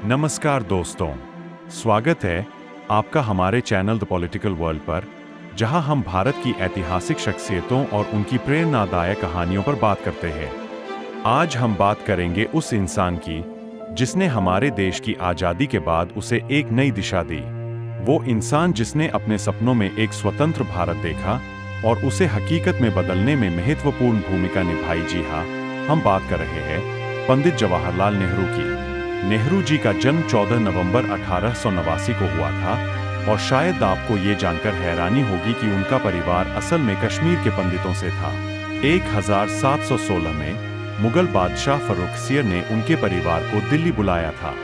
नमस्कार दोस्तों, स्वागत है आपका हमारे चैनल द पॉलिटिकल वर्ल्ड पर, जहां हम भारत की ऐतिहासिक शख्सियतों और उनकी प्रेरणादायक कहानियों पर बात करते हैं। आज हम बात करेंगे उस इंसान की जिसने हमारे देश की आज़ादी के बाद उसे एक नई दिशा दी। वो इंसान जिसने अपने सपनों में एक स्वतंत्र भारत देखा और उसे हकीकत में बदलने में महत्वपूर्ण भूमिका निभाई। जी हाँ, हम बात कर रहे हैं पंडित जवाहरलाल नेहरू की। नेहरू जी का जन्म 14 नवंबर 1889 को हुआ था और शायद आपको ये जानकर हैरानी होगी कि उनका परिवार असल में कश्मीर के पंडितों से था। 1716 में मुगल बादशाह फर्रुखसियर ने उनके परिवार को दिल्ली बुलाया था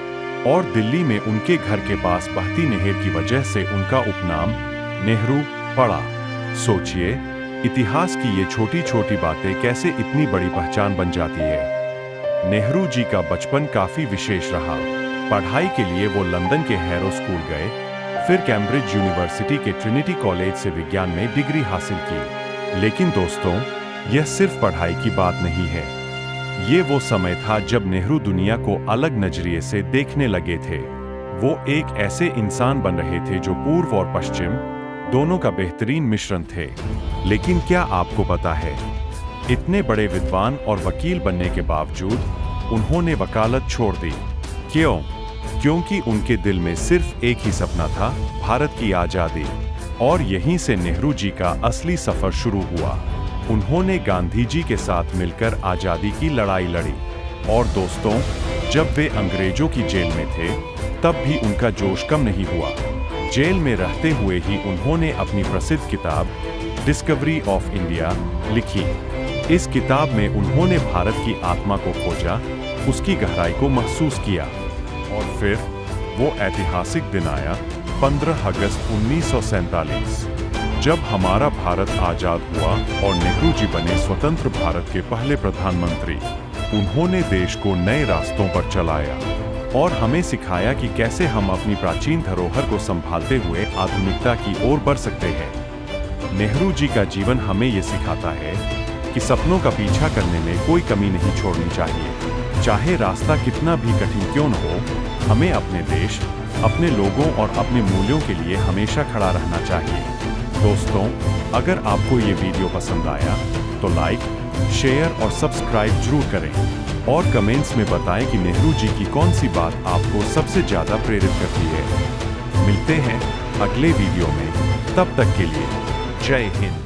और दिल्ली में उनके घर के पास बहती नहर की वजह से उनका उपनाम नेहरू पड़ा। सोचिए, इतिहास की ये छोटी छोटी बातें कैसे इतनी बड़ी पहचान बन जाती है। नेहरू जी का बचपन काफी विशेष रहा। पढ़ाई के लिए वो लंदन के हैरो स्कूल गए, फिर कैम्ब्रिज यूनिवर्सिटी के ट्रिनिटी कॉलेज से विज्ञान में डिग्री हासिल की। लेकिन दोस्तों, यह सिर्फ पढ़ाई की बात नहीं है। ये वो समय था जब नेहरू दुनिया को अलग नजरिए से देखने लगे थे। वो एक ऐसे इंसान बन रहे थे जो पूर्व और पश्चिम दोनों का बेहतरीन मिश्रण थे। लेकिन क्या आपको पता है, इतने बड़े विद्वान और वकील बनने के बावजूद उन्होंने वकालत छोड़ दी। क्यों? क्योंकि उनके दिल में सिर्फ एक ही सपना था, भारत की आज़ादी। और यहीं से नेहरू जी का असली सफर शुरू हुआ। उन्होंने गांधी जी के साथ मिलकर आज़ादी की लड़ाई लड़ी। और दोस्तों, जब वे अंग्रेजों की जेल में थे, तब भी उनका जोश कम नहीं हुआ। जेल में रहते हुए ही उन्होंने अपनी प्रसिद्ध किताब डिस्कवरी ऑफ इंडिया लिखी। इस किताब में उन्होंने भारत की आत्मा को खोजा, उसकी गहराई को महसूस किया। और फिर वो ऐतिहासिक दिन आया, 15 अगस्त 1947, जब हमारा भारत आजाद हुआ और नेहरू जी बने स्वतंत्र भारत के पहले प्रधानमंत्री। उन्होंने देश को नए रास्तों पर चलाया और हमें सिखाया कि कैसे हम अपनी प्राचीन धरोहर को संभालते हुए आधुनिकता की ओर बढ़ सकते हैं। नेहरू जी का जीवन हमें ये सिखाता है कि सपनों का पीछा करने में कोई कमी नहीं छोड़नी चाहिए। चाहे रास्ता कितना भी कठिन क्यों न हो, हमें अपने देश, अपने लोगों और अपने मूल्यों के लिए हमेशा खड़ा रहना चाहिए। दोस्तों, अगर आपको ये वीडियो पसंद आया तो लाइक, शेयर और सब्सक्राइब जरूर करें और कमेंट्स में बताएं कि नेहरू जी की कौन सी बात आपको सबसे ज्यादा प्रेरित करती है। मिलते हैं अगले वीडियो में, तब तक के लिए जय हिंद।